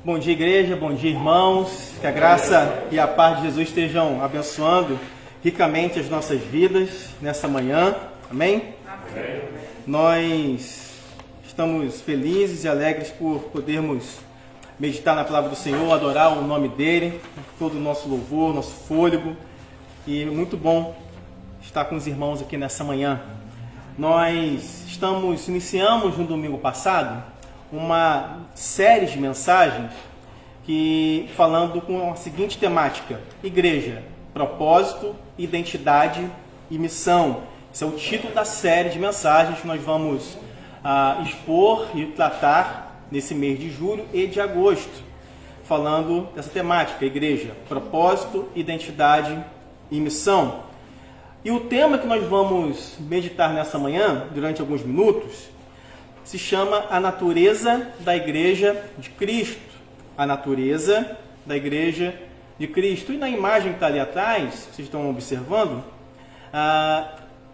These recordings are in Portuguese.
Bom dia, igreja, bom dia, irmãos. Que a graça e a paz de Jesus estejam abençoando ricamente as nossas vidas nessa manhã. Amém? Amém. Nós estamos felizes e alegres por podermos meditar na palavra do Senhor, adorar o nome dEle, todo o nosso louvor, nosso fôlego. E é muito bom estar com os irmãos aqui nessa manhã. Nós iniciamos no domingo passado uma série de mensagens falando com a seguinte temática: igreja, propósito, identidade e missão. Esse é o título da série de mensagens que nós vamos expor e tratar nesse mês de julho e de agosto, falando dessa temática: igreja, propósito, identidade e missão. E o tema que nós vamos meditar nessa manhã, durante alguns minutos, se chama a natureza da Igreja de Cristo. A natureza da Igreja de Cristo. E na imagem que está ali atrás, vocês estão observando,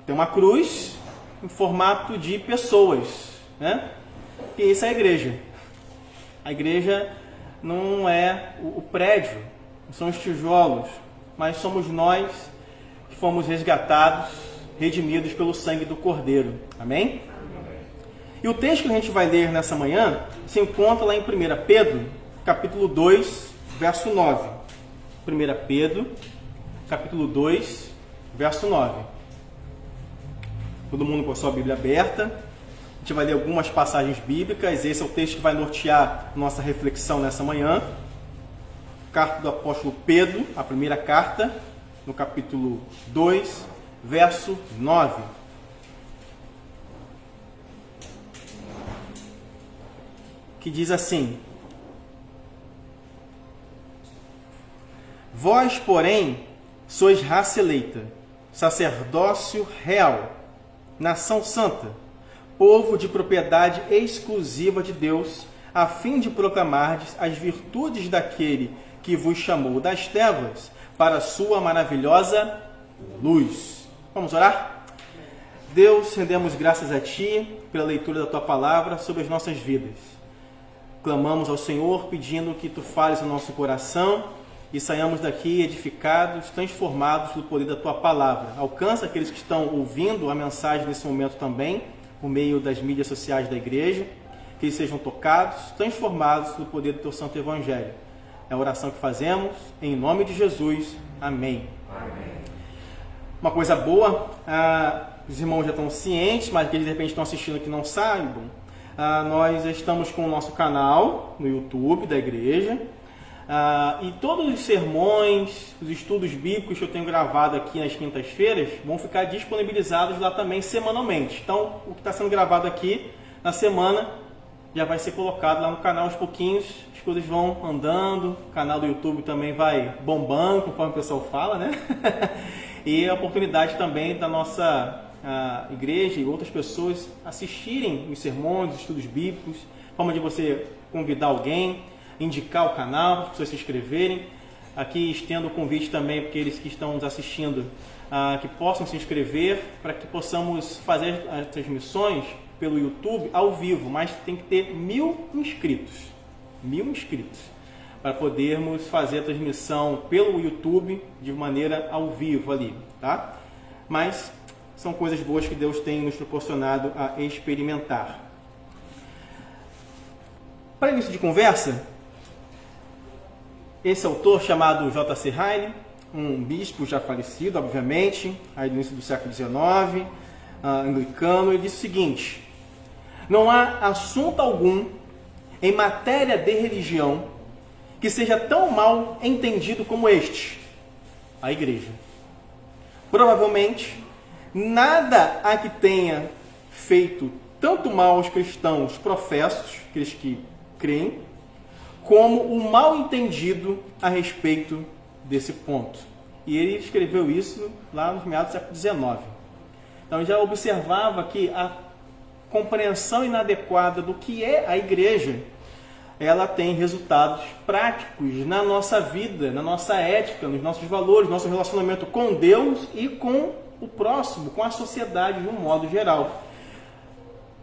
tem uma cruz em formato de pessoas, né? E isso é a igreja. A igreja não é o prédio, não são os tijolos, mas somos nós que fomos resgatados, redimidos pelo sangue do Cordeiro. Amém? E o texto que a gente vai ler nessa manhã se encontra lá em 1 Pedro, capítulo 2, verso 9. 1 Pedro, capítulo 2, verso 9. Todo mundo com a sua Bíblia aberta. A gente vai ler algumas passagens bíblicas. Esse é o texto que vai nortear nossa reflexão nessa manhã. Carta do apóstolo Pedro, a primeira carta, no capítulo 2, verso 9. Que diz assim: vós, porém, sois raça eleita, sacerdócio real, nação santa, povo de propriedade exclusiva de Deus, a fim de proclamardes as virtudes daquele que vos chamou das trevas para a sua maravilhosa luz. Vamos orar? Deus, rendemos graças a Ti pela leitura da Tua palavra sobre as nossas vidas. Clamamos ao Senhor pedindo que Tu fales no nosso coração e saiamos daqui edificados, transformados pelo poder da Tua palavra. Alcança aqueles que estão ouvindo a mensagem nesse momento também, por meio das mídias sociais da igreja, que eles sejam tocados, transformados pelo poder do Teu Santo Evangelho. É a oração que fazemos, em nome de Jesus. Amém. Amém. Uma coisa boa, os irmãos já estão cientes, mas aqueles de repente estão assistindo que não saibam, nós estamos com o nosso canal no YouTube da igreja, e todos os sermões, os estudos bíblicos que eu tenho gravado aqui nas quintas-feiras vão ficar disponibilizados lá também semanalmente. Então, o que está sendo gravado aqui na semana já vai ser colocado lá no canal aos pouquinhos, as coisas vão andando, o canal do YouTube também vai bombando, conforme o pessoal fala, né? E a oportunidade também da nossa igreja e outras pessoas assistirem os sermões, os estudos bíblicos, forma de você convidar alguém, indicar o canal, para as pessoas se inscreverem. Aqui estendo o convite também para aqueles que estão nos assistindo, que possam se inscrever, para que possamos fazer as transmissões pelo YouTube ao vivo, mas tem que ter 1.000 inscritos. 1.000 inscritos. Para podermos fazer a transmissão pelo YouTube de maneira ao vivo ali, tá? Mas são coisas boas que Deus tem nos proporcionado a experimentar. Para início de conversa, esse autor chamado J.C. Ryle, um bispo já falecido, obviamente, aí no início do século XIX, anglicano, ele disse o seguinte: não há assunto algum em matéria de religião que seja tão mal entendido como este, a igreja. Provavelmente, nada há que tenha feito tanto mal aos cristãos professos, aqueles que creem, como o mal entendido a respeito desse ponto. E ele escreveu isso lá nos meados do século XIX. Então já observava que a compreensão inadequada do que é a igreja, ela tem resultados práticos na nossa vida, na nossa ética, nos nossos valores, nosso relacionamento com Deus e com o próximo, com a sociedade de um modo geral.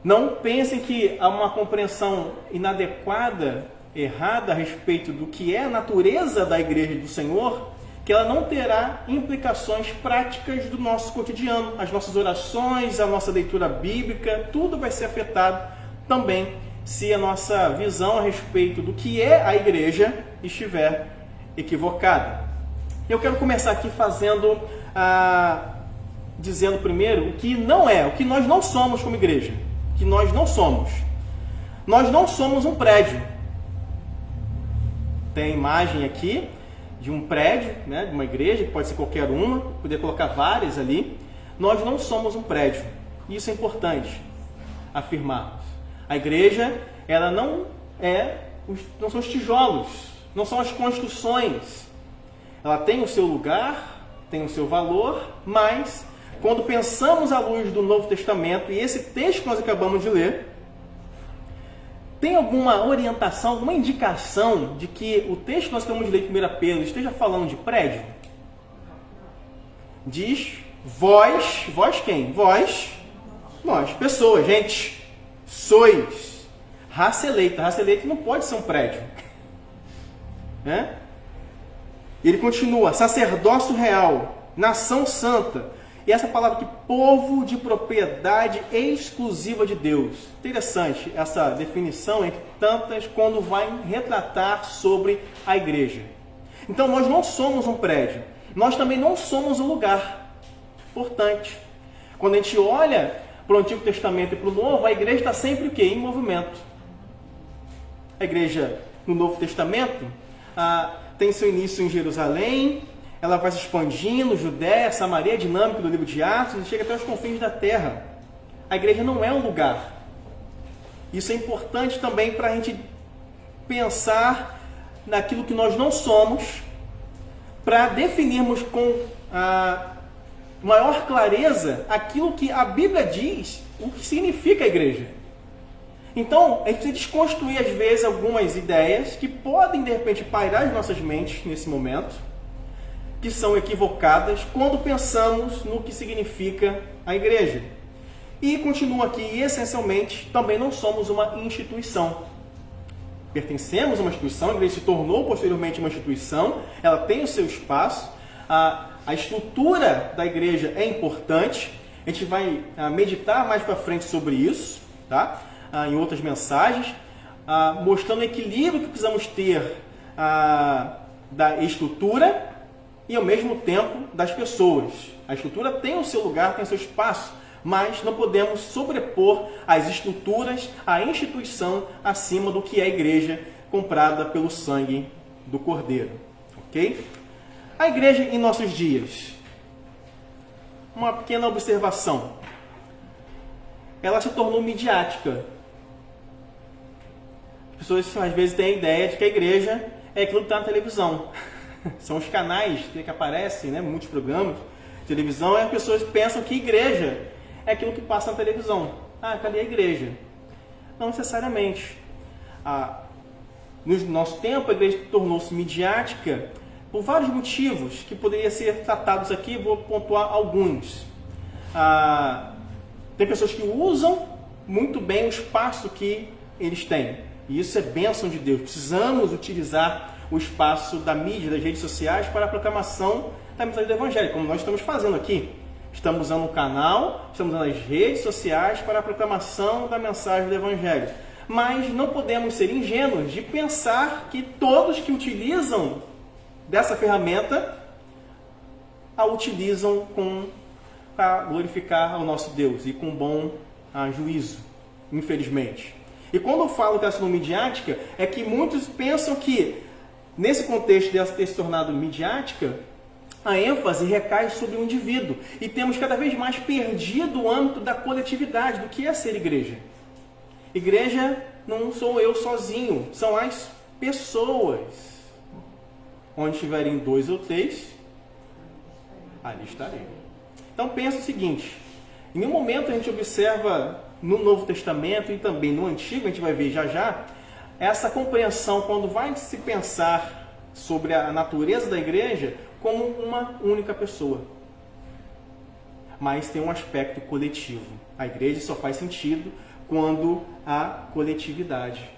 Não pensem que há uma compreensão inadequada errada a respeito do que é a natureza da igreja do Senhor, que ela não terá implicações práticas do nosso cotidiano. As nossas orações, a nossa leitura bíblica, tudo vai ser afetado também se a nossa visão a respeito do que é a igreja estiver equivocada. Eu quero começar aqui dizendo primeiro o que não é, o que nós não somos como igreja. O que nós não somos. Nós não somos um prédio. Tem a imagem aqui de um prédio, né, de uma igreja, que pode ser qualquer uma, poder colocar várias ali. Nós não somos um prédio. Isso é importante afirmarmos. A igreja, ela não são os tijolos, não são as construções. Ela tem o seu lugar, tem o seu valor, mas quando pensamos à luz do Novo Testamento, e esse texto que nós acabamos de ler, tem alguma orientação, alguma indicação de que o texto que nós acabamos de ler em 1 Pedro esteja falando de prédio? Diz, vós quem? Vós, nós, pessoas, gente, sois raça eleita. Raça eleita não pode ser um prédio. Né? Ele continua, sacerdócio real, nação santa. E essa palavra aqui, povo de propriedade exclusiva de Deus. Interessante essa definição, entre tantas, quando vai retratar sobre a igreja. Então, nós não somos um prédio. Nós também não somos um lugar. Importante. Quando a gente olha para o Antigo Testamento e para o Novo, a igreja está sempre o quê? Em movimento. A igreja no Novo Testamento tem seu início em Jerusalém, ela vai se expandindo, Judéia, Samaria, dinâmica do livro de Atos, e chega até os confins da terra. A igreja não é um lugar. Isso é importante também para a gente pensar naquilo que nós não somos, para definirmos com maior clareza aquilo que a Bíblia diz, o que significa a igreja. Então, a gente precisa desconstruir às vezes algumas ideias que podem de repente pairar as nossas mentes nesse momento, que são equivocadas quando pensamos no que significa a igreja. E continua aqui, essencialmente, também não somos uma instituição. Pertencemos a uma instituição, a igreja se tornou posteriormente uma instituição, ela tem o seu espaço, a estrutura da igreja é importante, a gente vai meditar mais para frente sobre isso, tá? Em outras mensagens, mostrando o equilíbrio que precisamos ter da estrutura e ao mesmo tempo das pessoas. A estrutura tem o seu lugar, tem o seu espaço, mas não podemos sobrepor as estruturas, a instituição acima do que é a igreja comprada pelo sangue do Cordeiro. Ok? A igreja em nossos dias. Uma pequena observação. Ela se tornou midiática. As pessoas às vezes têm a ideia de que a igreja é aquilo que está na televisão. São os canais que aparecem, né, muitos programas de televisão, e as pessoas pensam que igreja é aquilo que passa na televisão. Cadê a igreja? Não necessariamente. No nosso tempo, a igreja tornou-se midiática por vários motivos que poderiam ser tratados aqui, vou pontuar alguns. Tem pessoas que usam muito bem o espaço que eles têm. E isso é bênção de Deus. Precisamos utilizar o espaço da mídia, das redes sociais, para a proclamação da mensagem do Evangelho, como nós estamos fazendo aqui. Estamos usando o canal, estamos usando as redes sociais para a proclamação da mensagem do Evangelho. Mas não podemos ser ingênuos de pensar que todos que utilizam dessa ferramenta a utilizam para glorificar ao nosso Deus e com bom juízo, infelizmente. E quando eu falo questão midiática, é que muitos pensam que, nesse contexto de ter se tornado midiática, a ênfase recai sobre o indivíduo. E temos cada vez mais perdido o âmbito da coletividade, do que é ser igreja. Igreja não sou eu sozinho, são as pessoas. Onde estiverem 2 ou 3, ali estarei. Então pensa o seguinte, em um momento a gente observa no Novo Testamento e também no Antigo, a gente vai ver já, essa compreensão quando vai se pensar sobre a natureza da igreja como uma única pessoa. Mas tem um aspecto coletivo. A igreja só faz sentido quando há coletividade.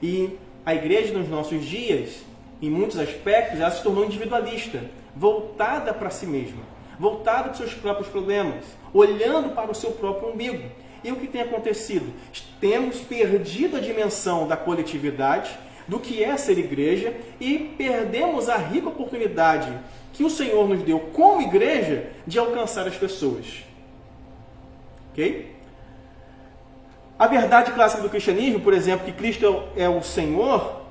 E a igreja nos nossos dias, em muitos aspectos, ela se tornou individualista, voltada para si mesma, voltada para os seus próprios problemas, olhando para o seu próprio umbigo. E o que tem acontecido? Temos perdido a dimensão da coletividade, do que é ser igreja, e perdemos a rica oportunidade que o Senhor nos deu como igreja de alcançar as pessoas. Ok? A verdade clássica do cristianismo, por exemplo, que Cristo é o Senhor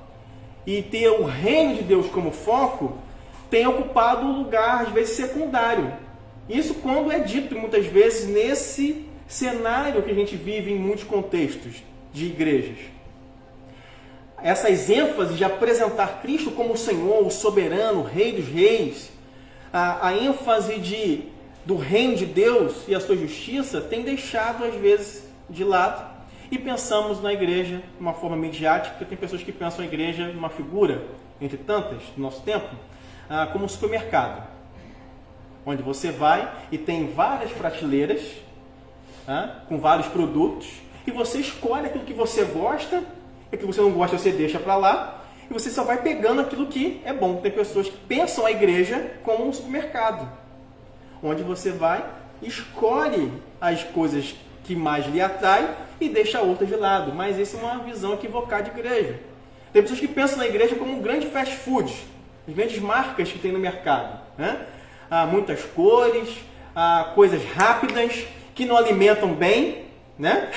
e ter o reino de Deus como foco, tem ocupado um lugar, às vezes, secundário. Isso quando é dito, muitas vezes, nesse cenário que a gente vive em muitos contextos de igrejas. Essas ênfases de apresentar Cristo como o Senhor, o soberano, o Rei dos Reis, a ênfase do reino de Deus e a sua justiça, tem deixado, às vezes, de lado. E pensamos na igreja de uma forma midiática, porque tem pessoas que pensam a igreja uma figura, entre tantas, do nosso tempo, como um supermercado, onde você vai e tem várias prateleiras, com vários produtos, e você escolhe aquilo que você gosta, e aquilo que você não gosta você deixa para lá, e você só vai pegando aquilo que é bom. Tem pessoas que pensam a igreja como um supermercado, onde você vai, escolhe as coisas que mais lhe atrai e deixa outras de lado. Mas isso é uma visão equivocada de igreja. Tem pessoas que pensam na igreja como um grande fast food, as grandes marcas que tem no mercado. Há muitas cores, coisas rápidas, que não alimentam bem, né?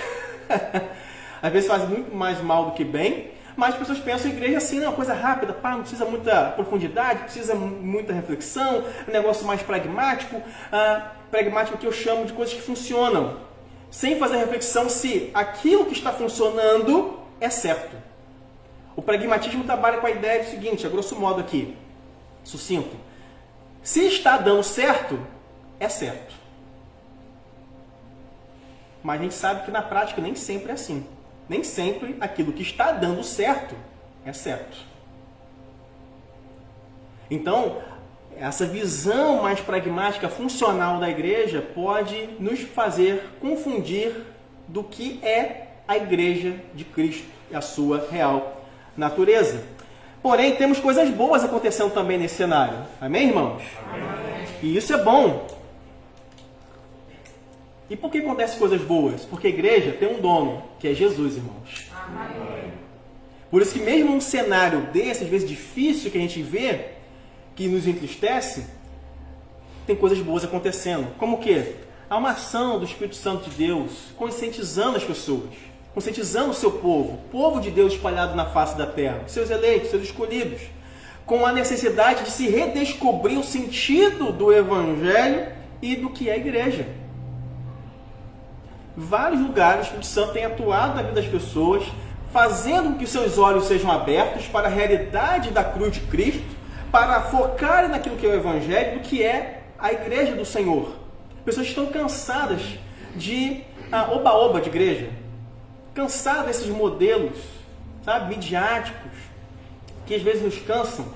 Às vezes fazem muito mais mal do que bem, mas as pessoas pensam em igreja assim, uma coisa rápida, não precisa muita profundidade, precisa muita reflexão, um negócio mais pragmático, pragmático que eu chamo de coisas que funcionam, sem fazer reflexão se aquilo que está funcionando é certo. O pragmatismo trabalha com a ideia do seguinte, a grosso modo aqui, sucinto, se está dando certo, é certo. Mas a gente sabe que na prática nem sempre é assim. Nem sempre aquilo que está dando certo é certo. Então, essa visão mais pragmática, funcional da igreja pode nos fazer confundir do que é a igreja de Cristo e a sua real natureza. Porém, temos coisas boas acontecendo também nesse cenário. Amém, irmãos? Amém. E isso é bom. E por que acontecem coisas boas? Porque a igreja tem um dono, que é Jesus, irmãos. Amém. Por isso que mesmo num cenário desse, às vezes difícil, que a gente vê, que nos entristece, tem coisas boas acontecendo. Como o quê? Há uma ação do Espírito Santo de Deus, conscientizando as pessoas, conscientizando o seu povo, o povo de Deus espalhado na face da terra, seus eleitos, seus escolhidos, com a necessidade de se redescobrir o sentido do Evangelho e do que é a igreja. Vários lugares o Espírito Santo tem atuado na vida das pessoas, fazendo com que seus olhos sejam abertos para a realidade da cruz de Cristo, para focarem naquilo que é o Evangelho, do que é a igreja do Senhor. Pessoas estão cansadas de oba-oba de igreja, cansadas desses modelos, midiáticos, que às vezes nos cansam,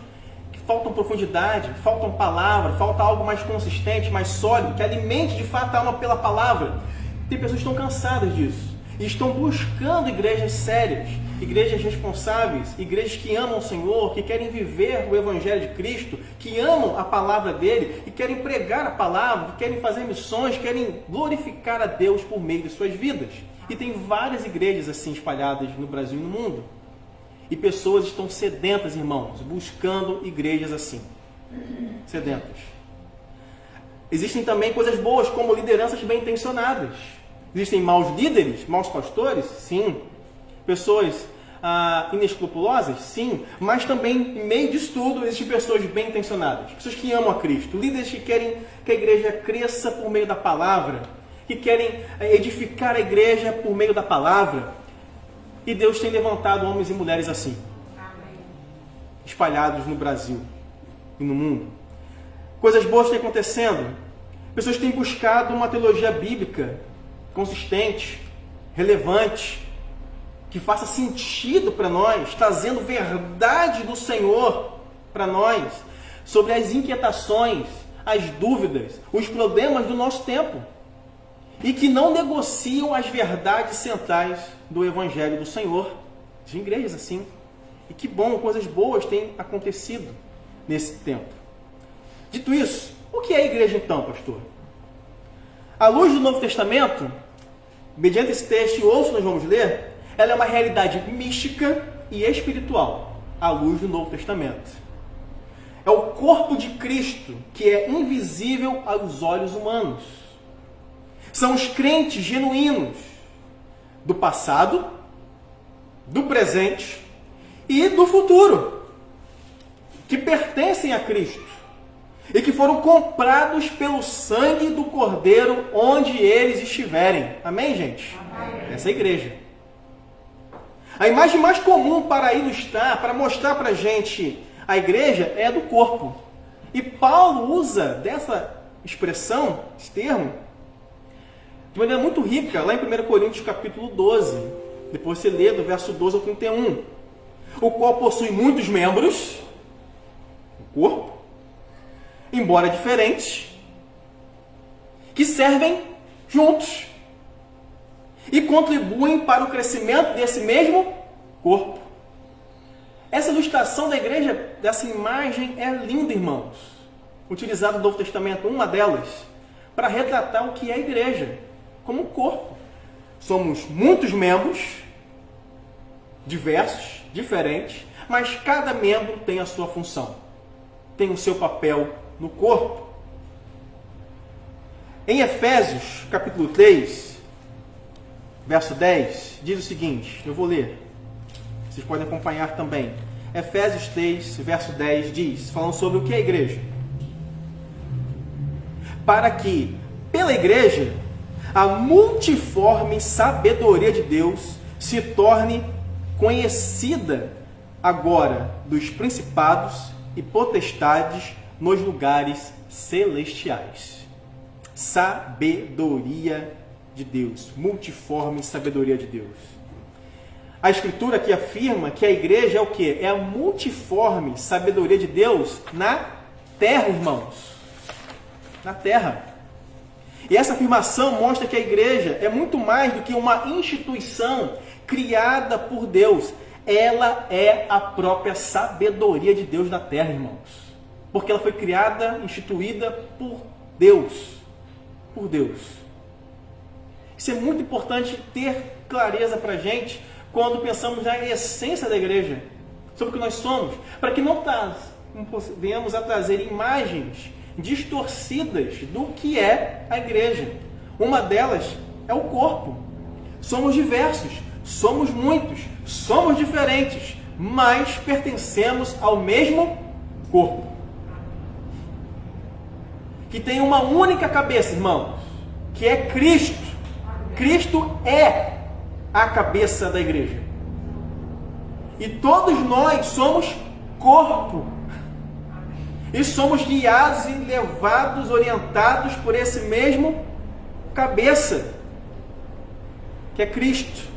que faltam profundidade, faltam palavra, falta algo mais consistente, mais sólido, que alimente de fato a alma pela palavra. Tem pessoas que estão cansadas disso e estão buscando igrejas sérias, igrejas responsáveis, igrejas que amam o Senhor, que querem viver o Evangelho de Cristo, que amam a palavra dele e querem pregar a palavra, que querem fazer missões, querem glorificar a Deus por meio de suas vidas. E tem várias igrejas assim espalhadas no Brasil e no mundo. E pessoas estão sedentas, irmãos, buscando igrejas assim. Sedentas. Existem também coisas boas, como lideranças bem intencionadas. Existem maus líderes, maus pastores? Sim. Pessoas inescrupulosas? Sim. Mas também, em meio disso tudo, existem pessoas bem intencionadas. Pessoas que amam a Cristo. Líderes que querem que a igreja cresça por meio da palavra. Que querem edificar a igreja por meio da palavra. E Deus tem levantado homens e mulheres assim. Amém. Espalhados no Brasil e no mundo. Coisas boas têm acontecendo. Pessoas têm buscado uma teologia bíblica consistente, relevante, que faça sentido para nós, trazendo verdade do Senhor para nós, sobre as inquietações, as dúvidas, os problemas do nosso tempo, e que não negociam as verdades centrais do Evangelho do Senhor. De igrejas assim. E que bom, coisas boas têm acontecido nesse tempo. Dito isso, o que é a igreja então, pastor? À luz do Novo Testamento, mediante esse texto e outros que nós vamos ler, ela é uma realidade mística e espiritual, à luz do Novo Testamento. É o corpo de Cristo que é invisível aos olhos humanos. São os crentes genuínos do passado, do presente e do futuro, que pertencem a Cristo e que foram comprados pelo sangue do Cordeiro onde eles estiverem. Amém, gente? Amém. Essa é a igreja. A imagem mais comum para ilustrar, para mostrar para a gente a igreja é a do corpo. E Paulo usa dessa expressão, esse termo, de maneira muito rica, lá em 1 Coríntios capítulo 12. Depois você lê do verso 12 ao 31. O qual possui muitos membros, o corpo, embora diferentes, que servem juntos e contribuem para o crescimento desse mesmo corpo. Essa ilustração da igreja, dessa imagem, é linda, irmãos. Utilizada no Novo Testamento, uma delas, para retratar o que é a igreja, como um corpo. Somos muitos membros, diversos, diferentes, mas cada membro tem a sua função, tem o seu papel no corpo. Em Efésios, capítulo 3, verso 10, diz o seguinte, eu vou ler, vocês podem acompanhar também. Efésios 3, verso 10 diz, falando sobre o que é a igreja. Para que, pela igreja, a multiforme sabedoria de Deus se torne conhecida agora dos principados e potestades nos lugares celestiais. Sabedoria de Deus, multiforme sabedoria de Deus. A Escritura aqui afirma que a igreja é o quê? É a multiforme sabedoria de Deus na terra, irmãos. Na terra. E essa afirmação mostra que a igreja é muito mais do que uma instituição criada por Deus. Ela é a própria sabedoria de Deus na terra, irmãos. Porque ela foi criada, instituída por Deus. Por Deus. Isso é muito importante ter clareza para a gente quando pensamos na essência da igreja, sobre o que nós somos, para que não venhamos a trazer imagens distorcidas do que é a igreja. Uma delas é o corpo. Somos diversos, somos muitos, somos diferentes, mas pertencemos ao mesmo corpo, que tem uma única cabeça, irmãos, que é Cristo. Cristo é a cabeça da igreja. E todos nós somos corpo. E somos guiados e levados, orientados por esse mesmo cabeça, que é Cristo.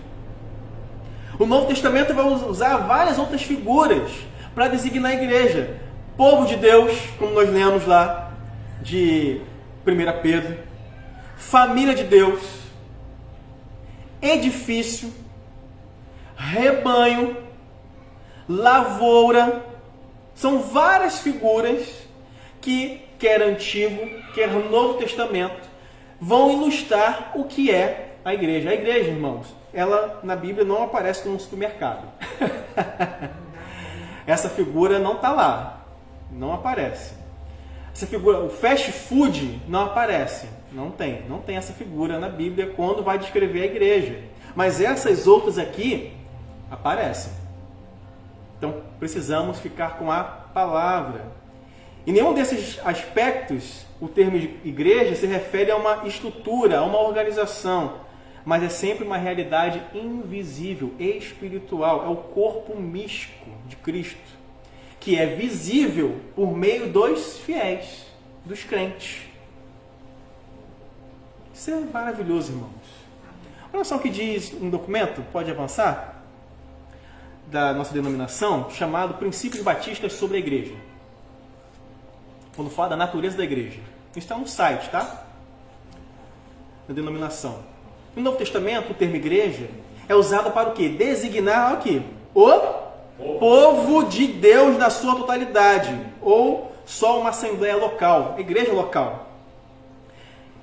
O Novo Testamento vai usar várias outras figuras para designar a igreja. Povo de Deus, como nós lemos lá de 1 Pedro. Família de Deus. Edifício. Rebanho. Lavoura. São várias figuras que, quer Antigo, quer Novo Testamento, vão ilustrar o que é a igreja. A igreja, irmãos, ela na Bíblia não aparece como um supermercado. Essa figura não está lá. Não aparece. Essa figura, o fast food não aparece. Não tem essa figura na Bíblia quando vai descrever a igreja. Mas essas outras aqui aparecem. Então, precisamos ficar com a palavra. Em nenhum desses aspectos, o termo de igreja se refere a uma estrutura, a uma organização, mas é sempre uma realidade invisível, espiritual. É o corpo místico de Cristo, que é visível por meio dos fiéis, dos crentes. Isso é maravilhoso, irmãos. Olha só o que diz um documento, pode avançar? Da nossa denominação, chamado Princípios Batistas sobre a Igreja. Quando fala da natureza da igreja. Isso está no site, tá? Da denominação. No Novo Testamento, o termo igreja é usado para o quê? Designar aqui, o Povo de Deus na sua totalidade, ou só uma assembleia local, igreja local.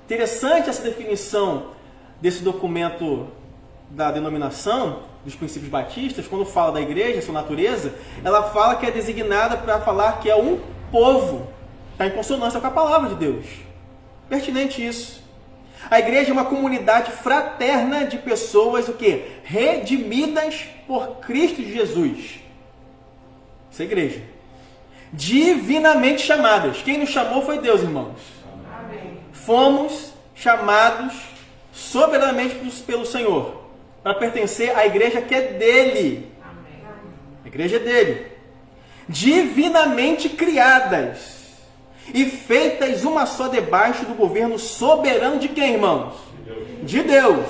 Interessante essa definição desse documento da denominação, dos princípios batistas, quando fala da igreja, sua natureza, ela fala que é designada para falar que é um povo. Está em consonância com a palavra de Deus. Pertinente isso. A igreja é uma comunidade fraterna de pessoas, o quê? Redimidas por Cristo Jesus. Isso é igreja. Divinamente chamadas. Quem nos chamou foi Deus, irmãos. Amém. Fomos chamados soberanamente pelo Senhor para pertencer à igreja que é dele. Amém. A igreja é dele. Divinamente criadas e feitas uma só debaixo do governo soberano de quem, irmãos? De Deus.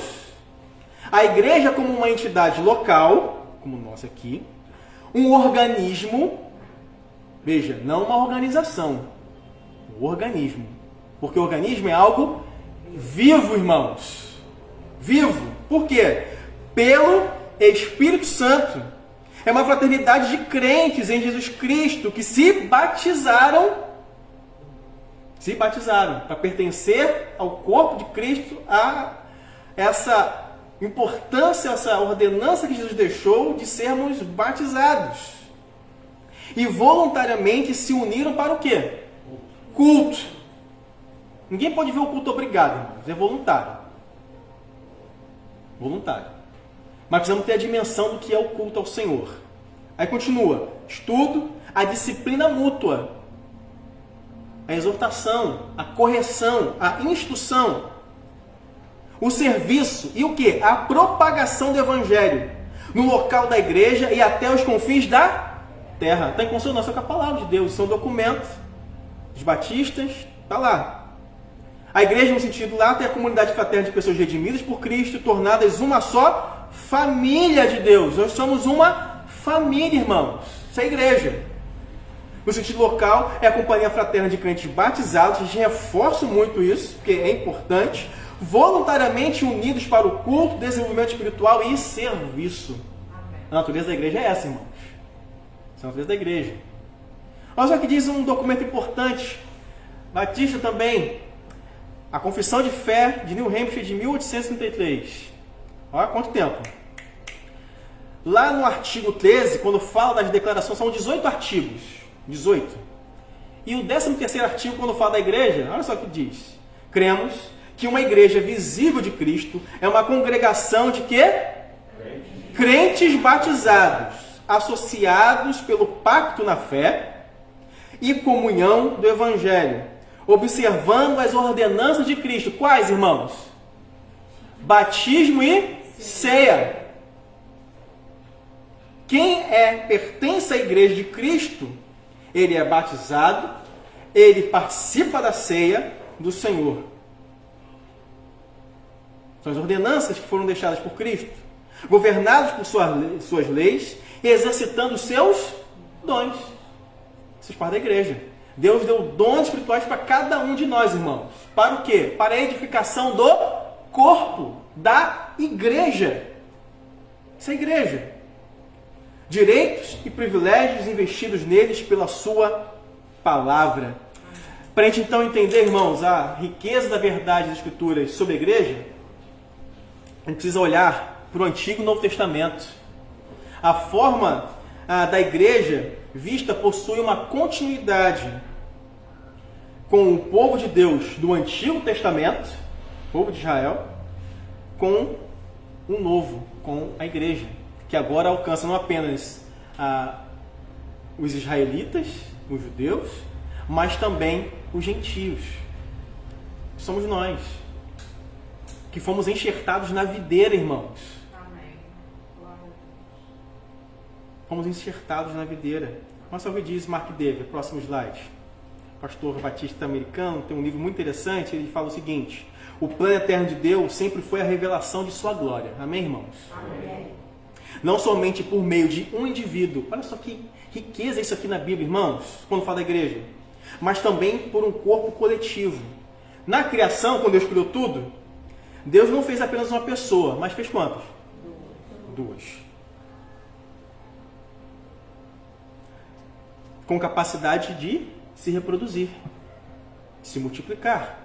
A igreja como uma entidade local, como nós aqui, um organismo, veja, não uma organização, um organismo, porque o organismo é algo vivo, irmãos. Vivo. Por quê? Pelo Espírito Santo. É uma fraternidade de crentes em Jesus Cristo que se batizaram para pertencer ao corpo de Cristo, a essa importância, essa ordenança que Jesus deixou de sermos batizados. E voluntariamente se uniram para o quê? Culto. Ninguém pode ver o culto obrigado, irmãos. É voluntário. Voluntário. Mas precisamos ter a dimensão do que é o culto ao Senhor. Aí continua. Estudo, a disciplina mútua. A exortação, a correção, a instrução. O serviço e o quê? A propagação do Evangelho. No local da igreja e até os confins da terra. Está em consonância com a palavra de Deus. São documentos dos batistas. Está lá. A igreja, no sentido lá, tem a comunidade fraterna de pessoas redimidas por Cristo, tornadas uma só família de Deus. Nós somos uma família, irmãos. Isso é a igreja. No sentido local, é a companhia fraterna de crentes batizados. A gente reforça muito isso, porque é importante. Voluntariamente unidos para o culto, desenvolvimento espiritual e serviço. A natureza da igreja é essa, irmãos. Essa é a natureza da igreja. Olha só que diz um documento importante. Batista também. A Confissão de Fé de New Hampshire de 1833. Olha quanto tempo. Lá no artigo 13, quando fala das declarações, são 18 artigos. 18. E o 13º artigo, quando fala da igreja, olha só o que diz. Cremos que uma igreja visível de Cristo é uma congregação de quê? Crentes batizados, associados pelo pacto na fé e comunhão do Evangelho, observando as ordenanças de Cristo. Quais, irmãos? Batismo e ceia. Quem pertence à igreja de Cristo, ele é batizado, ele participa da ceia do Senhor. São as ordenanças que foram deixadas por Cristo, governados por suas leis e exercitando os seus dons. Isso é parte da igreja. Deus deu dons espirituais para cada um de nós, irmãos. Para o quê? Para a edificação do corpo, da igreja. Isso é a igreja. Direitos e privilégios investidos neles pela sua palavra. Para a gente então entender, irmãos, a riqueza da verdade das Escrituras sobre a igreja, a gente precisa olhar para o Antigo e Novo Testamento. A forma da igreja vista possui uma continuidade com o povo de Deus do Antigo Testamento, povo de Israel, com o Novo, com a igreja, que agora alcança não apenas os israelitas, os judeus, mas também os gentios. Somos nós, que fomos enxertados na videira, irmãos. Amém. Fomos enxertados na videira. Olha só o que diz Mark Dever, próximo slide. Pastor batista americano, tem um livro muito interessante, ele fala o seguinte: o plano eterno de Deus sempre foi a revelação de sua glória. Amém, irmãos? Amém. Não somente por meio de um indivíduo. Olha só que riqueza isso aqui na Bíblia, irmãos, quando fala da igreja. Mas também por um corpo coletivo. Na criação, quando Deus criou tudo, Deus não fez apenas uma pessoa, mas fez quantas? Duas. com capacidade de se reproduzir, de se multiplicar.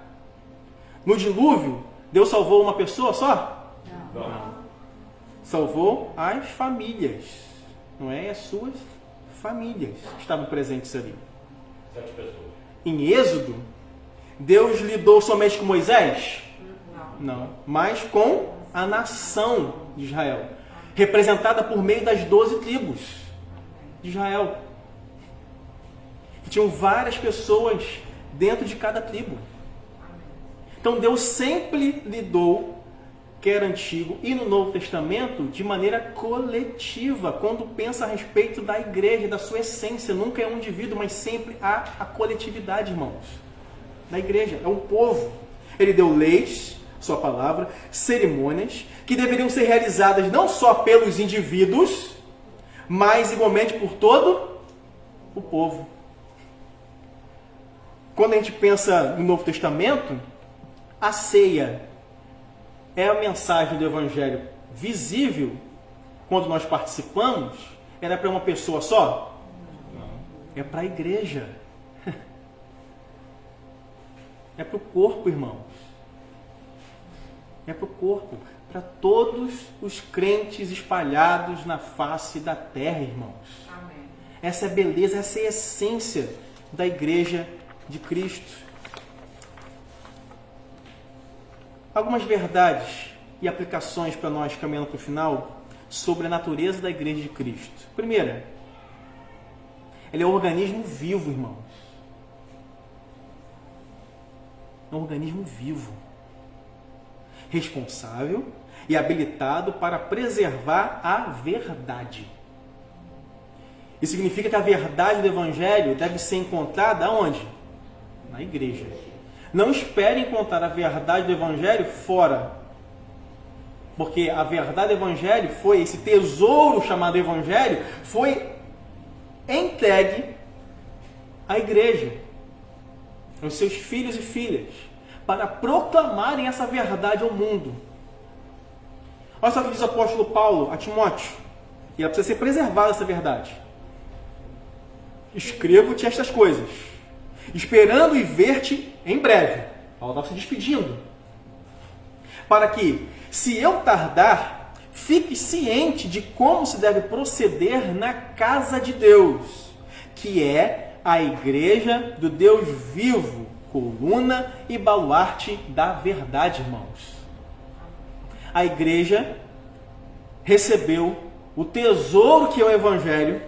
No dilúvio, Deus salvou uma pessoa só? Não. Salvou as famílias, não é? As suas famílias estavam presentes ali. 7 pessoas. Em Êxodo, Deus lidou somente com Moisés? Não. Mas com a nação de Israel, representada por meio das 12 tribos de Israel. Tinham várias pessoas dentro de cada tribo. Então Deus sempre lidou, quer Antigo e no Novo Testamento, de maneira coletiva, quando pensa a respeito da igreja, da sua essência. Nunca é um indivíduo, mas sempre há a coletividade, irmãos, da igreja. É um povo. Ele deu leis, sua palavra, cerimônias, que deveriam ser realizadas não só pelos indivíduos, mas igualmente por todo o povo. Quando a gente pensa no Novo Testamento, a ceia é a mensagem do Evangelho visível quando nós participamos. Era para uma pessoa só? Não. É para a igreja. É para o corpo, irmãos. É para o corpo. Para todos os crentes espalhados na face da terra, irmãos. Amém. Essa é a beleza, essa é a essência da igreja de Cristo. Algumas verdades e aplicações para nós caminhando para o final sobre a natureza da igreja de Cristo. Primeira, ele é um organismo vivo, irmãos. É um organismo vivo, responsável e habilitado para preservar a verdade. Isso significa que a verdade do Evangelho deve ser encontrada onde? Na igreja. Não espere encontrar a verdade do Evangelho fora. Porque a verdade do Evangelho foi, esse tesouro chamado Evangelho, foi entregue à igreja, aos seus filhos e filhas, para proclamarem essa verdade ao mundo. Olha só o que diz o apóstolo Paulo a Timóteo. E ela precisa ser preservada, essa verdade. Escrevo-te estas coisas, esperando e ver-te em breve. Paulo está se despedindo. Para que, se eu tardar, fique ciente de como se deve proceder na casa de Deus, que é a igreja do Deus vivo, coluna e baluarte da verdade, irmãos. A igreja recebeu o tesouro que é o Evangelho,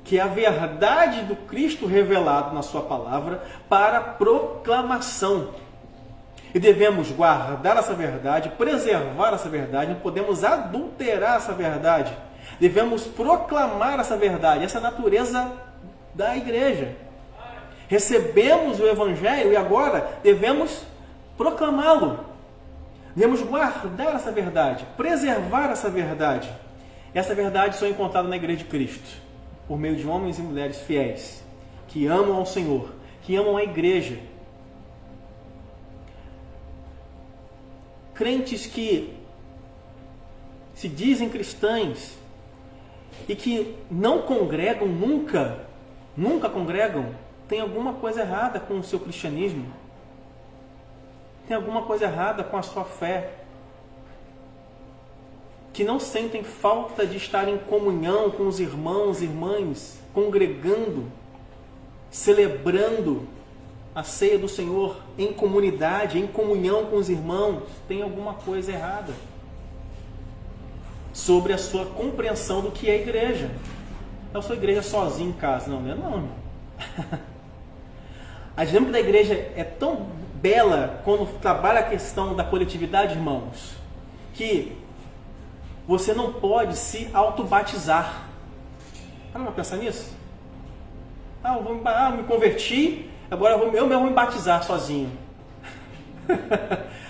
que é a verdade do Cristo revelado na sua palavra, para proclamação. E devemos guardar essa verdade, preservar essa verdade, não podemos adulterar essa verdade. Devemos proclamar essa verdade, essa é a natureza da igreja. Recebemos o Evangelho e agora devemos proclamá-lo. Devemos guardar essa verdade, preservar essa verdade. Essa verdade só é encontrada na igreja de Cristo, por meio de homens e mulheres fiéis, que amam ao Senhor, que amam a igreja. Crentes que se dizem cristãos e que não congregam nunca congregam, tem alguma coisa errada com o seu cristianismo. Tem alguma coisa errada com a sua fé. Que não sentem falta de estar em comunhão com os irmãos e irmãs, congregando, celebrando a ceia do Senhor em comunidade, em comunhão com os irmãos. Tem alguma coisa errada sobre a sua compreensão do que é a igreja. Eu sou igreja sozinho em casa. Não, não. A dinâmica da igreja é tão bela quando trabalha a questão da coletividade, irmãos, que você não pode se autobatizar. Para não pensar nisso? Eu me converti, agora eu mesmo vou me batizar sozinho.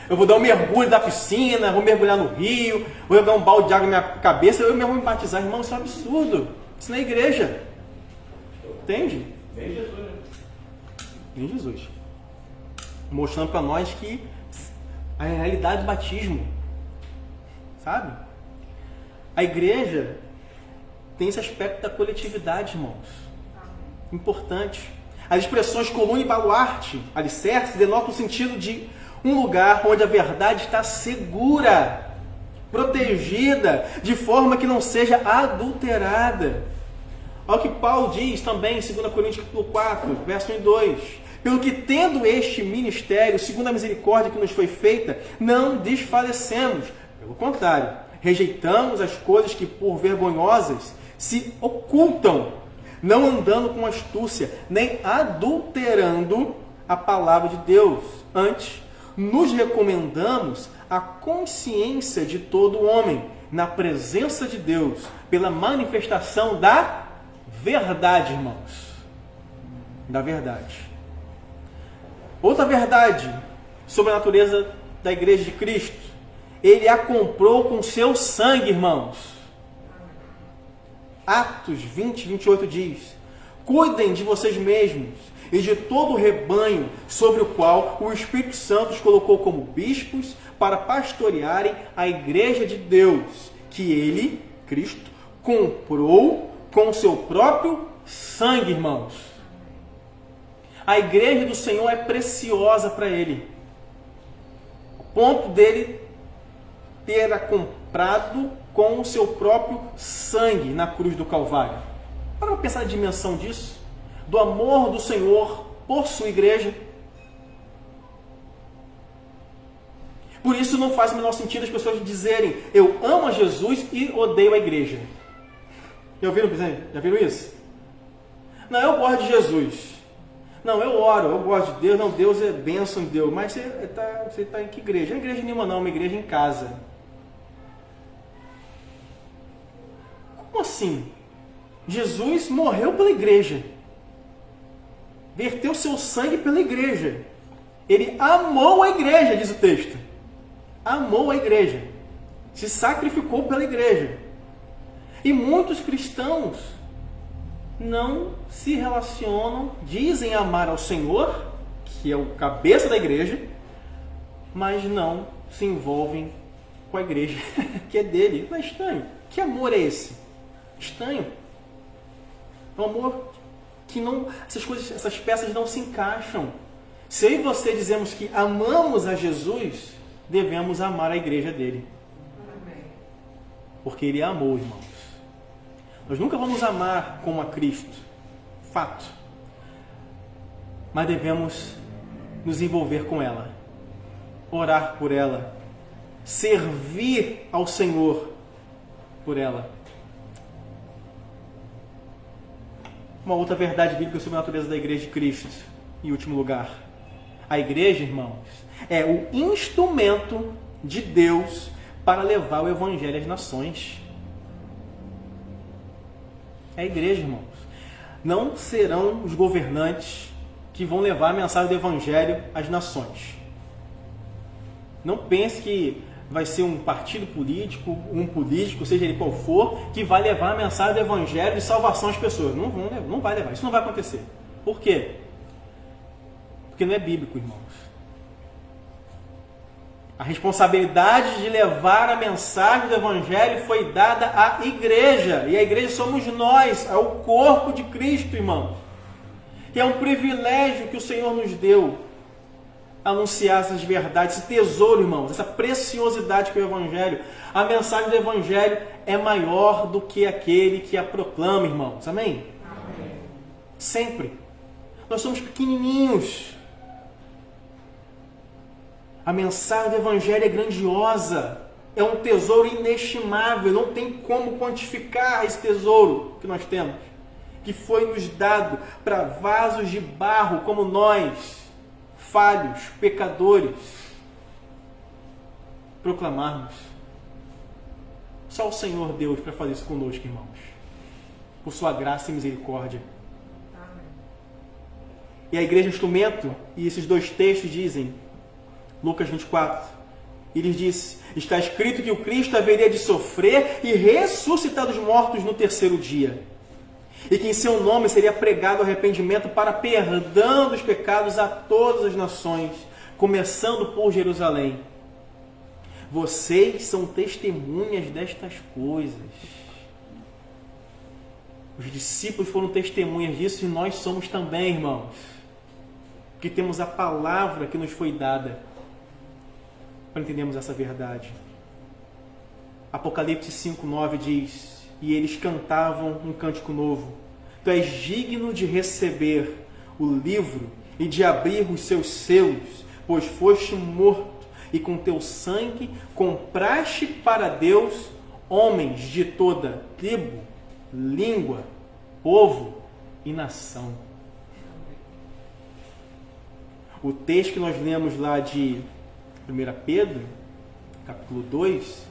Eu vou dar um mergulho da piscina, vou mergulhar no rio, vou jogar um balde de água na minha cabeça, eu mesmo vou me batizar. Irmão, isso é um absurdo. Isso não é igreja. Entende? Nem Jesus. Nem Jesus. Mostrando para nós que a realidade do batismo, sabe? A igreja tem esse aspecto da coletividade, irmãos. importante. As expressões coluna e baluarte, alicerce, denotam o sentido de um lugar onde a verdade está segura, protegida, de forma que não seja adulterada. Olha o que Paulo diz também em 2 Coríntios 4, verso 1 e 2. Pelo que, tendo este ministério, segundo a misericórdia que nos foi feita, não desfalecemos. Pelo contrário, rejeitamos as coisas que, por vergonhosas, se ocultam, não andando com astúcia, nem adulterando a palavra de Deus. Antes, nos recomendamos a consciência de todo homem, na presença de Deus, pela manifestação da verdade, irmãos. Da verdade. Outra verdade sobre a natureza da Igreja de Cristo. Ele a comprou com seu sangue, irmãos. Atos 20, 28 diz: cuidem de vocês mesmos e de todo o rebanho sobre o qual o Espírito Santo os colocou como bispos para pastorearem a Igreja de Deus, que ele, Cristo, comprou com seu próprio sangue, irmãos. A Igreja do Senhor é preciosa para ele. O ponto dele ter a comprado com o seu próprio sangue na cruz do Calvário. Para pensar na dimensão disso, do amor do Senhor por sua igreja. Por isso não faz o menor sentido as pessoas dizerem: eu amo a Jesus e odeio a igreja. Já viram isso? Não, eu gosto de Jesus. Não, eu oro, eu gosto de Deus. Não, Deus é bênção de Deus. Mas você está em que igreja? Não é igreja nenhuma não, uma igreja em casa. Como assim? Jesus morreu pela igreja. Verteu seu sangue pela igreja. Ele amou a igreja, diz o texto. Amou a igreja. Se sacrificou pela igreja. E muitos cristãos não se relacionam, dizem amar ao Senhor, que é o cabeça da igreja, mas não se envolvem com a igreja, que é dele. Não é estranho? Que amor é esse? Estranho. É um amor que não, essas peças não se encaixam. Se eu e você dizemos que amamos a Jesus, devemos amar a igreja dele. Porque ele amou, irmãos. Nós nunca vamos amar como a Cristo, fato. Mas devemos nos envolver com ela, orar por ela, servir ao Senhor por ela. Uma outra verdade bíblica sobre a natureza da Igreja de Cristo, em último lugar. A igreja, irmãos, é o instrumento de Deus para levar o Evangelho às nações. É a igreja, irmãos. Não serão os governantes que vão levar a mensagem do Evangelho às nações. Não pense que vai ser um partido político, um político, seja ele qual for, que vai levar a mensagem do Evangelho de salvação às pessoas. Não vai levar. Isso não vai acontecer. Por quê? Porque não é bíblico, irmãos. A responsabilidade de levar a mensagem do Evangelho foi dada à igreja. E a igreja somos nós, é o corpo de Cristo, irmãos. E é um privilégio que o Senhor nos deu anunciar essas verdades, esse tesouro, irmãos, essa preciosidade que é o Evangelho. A mensagem do Evangelho é maior do que aquele que a proclama, irmãos. Amém? Amém. Sempre. Nós somos pequenininhos. A mensagem do Evangelho é grandiosa, é um tesouro inestimável, não tem como quantificar esse tesouro que nós temos, que foi nos dado para vasos de barro como nós, falhos, pecadores, proclamarmos. Só o Senhor Deus para fazer isso conosco, irmãos, por sua graça e misericórdia. E a igreja é instrumento, e esses dois textos dizem, Lucas 24, ele disse: está escrito que o Cristo haveria de sofrer e ressuscitar dos mortos no terceiro dia, e que em seu nome seria pregado arrependimento para perdão dos pecados a todas as nações, começando por Jerusalém. Vocês são testemunhas destas coisas. Os discípulos foram testemunhas disso e nós somos também, irmãos. Que temos a palavra que nos foi dada para entendermos essa verdade. Apocalipse 5:9 diz: e eles cantavam um cântico novo. Tu és digno de receber o livro e de abrir os seus selos, pois foste morto e com teu sangue compraste para Deus homens de toda tribo, língua, povo e nação. O texto que nós lemos lá de 1 Pedro, capítulo 2,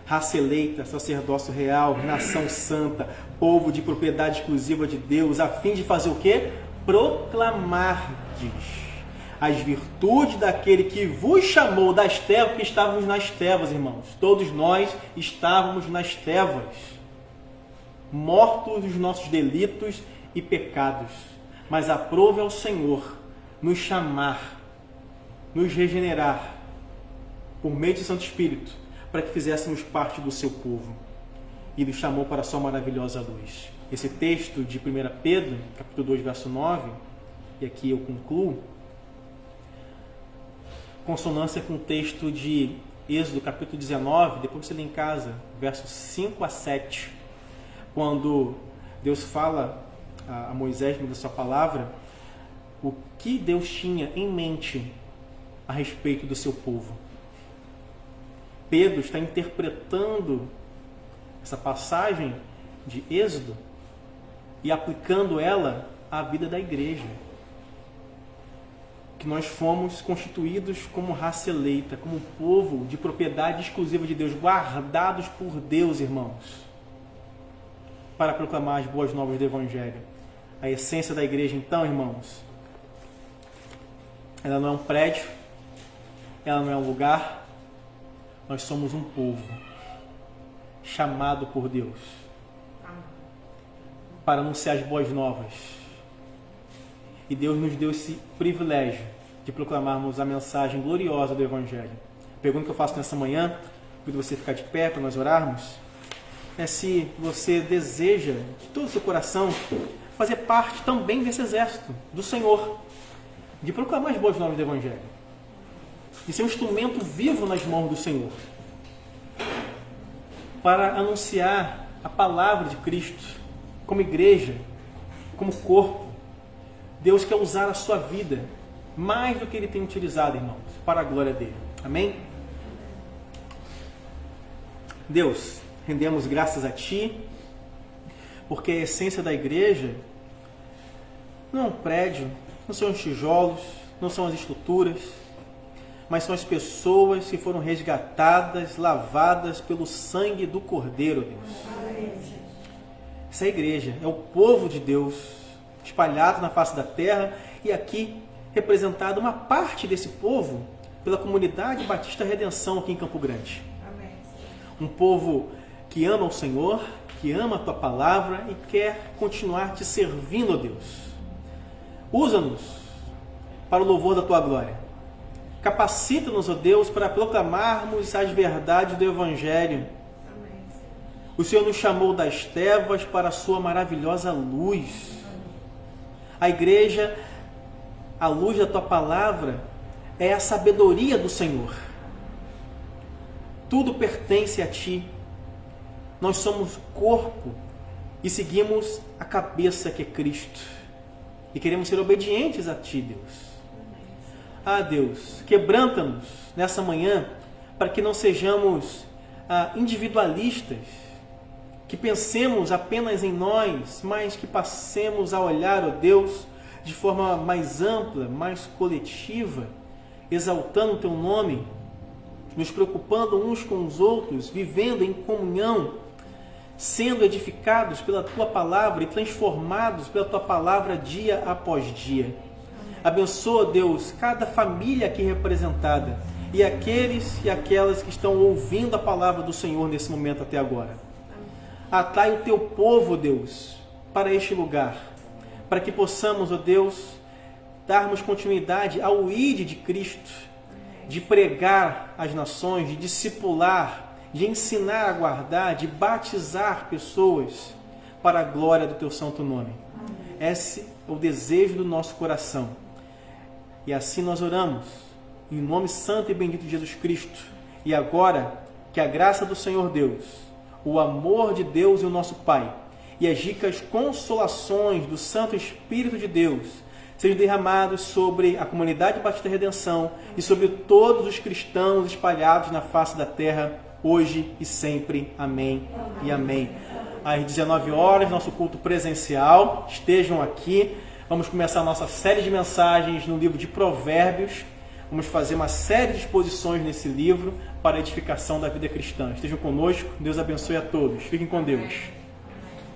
raça eleita, sacerdócio real, nação santa, povo de propriedade exclusiva de Deus, a fim de fazer o quê? Proclamardes as virtudes daquele que vos chamou das trevas, porque estávamos nas trevas, irmãos. Todos nós estávamos nas trevas, mortos dos nossos delitos e pecados. Mas aprove ao Senhor nos chamar, nos regenerar, por meio do Santo Espírito, para que fizéssemos parte do seu povo. E nos chamou para a sua maravilhosa luz. Esse texto de 1 Pedro, capítulo 2, verso 9, e aqui eu concluo, consonância com o texto de Êxodo, capítulo 19, depois você lê em casa, versos 5 a 7, quando Deus fala a Moisés, da sua palavra, o que Deus tinha em mente a respeito do seu povo. Pedro está interpretando essa passagem de Êxodo e aplicando ela à vida da igreja. Que nós fomos constituídos como raça eleita, como povo de propriedade exclusiva de Deus, guardados por Deus, irmãos, para proclamar as boas novas do Evangelho. A essência da igreja, então, irmãos, ela não é um prédio, ela não é um lugar, nós somos um povo chamado por Deus para anunciar as boas novas. E Deus nos deu esse privilégio de proclamarmos a mensagem gloriosa do Evangelho. A pergunta que eu faço nessa manhã, quando você ficar de pé para nós orarmos, é se você deseja, de todo o seu coração, fazer parte também desse exército do Senhor, de proclamar as boas novas do Evangelho, de ser um instrumento vivo nas mãos do Senhor, para anunciar a palavra de Cristo, como igreja, como corpo. Deus quer usar a sua vida mais do que Ele tem utilizado, irmãos, para a glória dEle. Amém? Deus, rendemos graças a Ti, porque a essência da igreja não é um prédio, não são os tijolos, não são as estruturas, mas são as pessoas que foram resgatadas, lavadas pelo sangue do Cordeiro, Deus. Essa é a igreja, é o povo de Deus, espalhado na face da terra, e aqui representada uma parte desse povo pela comunidade Batista Redenção aqui em Campo Grande. Um povo que ama o Senhor, que ama a Tua Palavra e quer continuar Te servindo, ó Deus. Usa-nos para o louvor da Tua glória. Capacita-nos, ó Deus, para proclamarmos as verdades do Evangelho. O Senhor nos chamou das trevas para a Sua maravilhosa luz. A igreja, a luz da Tua Palavra, é a sabedoria do Senhor. Tudo pertence a Ti. Nós somos corpo e seguimos a cabeça que é Cristo. E queremos ser obedientes a Ti, Deus. Ah, Deus, quebranta-nos nessa manhã para que não sejamos individualistas, que pensemos apenas em nós, mas que passemos a olhar, ó Deus, de forma mais ampla, mais coletiva, exaltando o Teu nome, nos preocupando uns com os outros, vivendo em comunhão, sendo edificados pela Tua Palavra e transformados pela Tua Palavra dia após dia. Abençoa, Deus, cada família aqui representada e aqueles e aquelas que estão ouvindo a Palavra do Senhor nesse momento até agora. Atrai o Teu povo, Deus, para este lugar, para que possamos, ó Deus, darmos continuidade ao ID de Cristo, de pregar às nações, de discipular, de ensinar a guardar, de batizar pessoas para a glória do teu santo nome. Esse é o desejo do nosso coração. E assim nós oramos, em nome santo e bendito de Jesus Cristo. E agora, que a graça do Senhor Deus, o amor de Deus e o nosso Pai, e as ricas consolações do Santo Espírito de Deus sejam derramados sobre a comunidade Batista Redenção e sobre todos os cristãos espalhados na face da terra, hoje e sempre. Amém e amém. Às 19 horas, nosso culto presencial. Estejam aqui. Vamos começar a nossa série de mensagens no livro de Provérbios. Vamos fazer uma série de exposições nesse livro para a edificação da vida cristã. Estejam conosco. Deus abençoe a todos. Fiquem com Deus.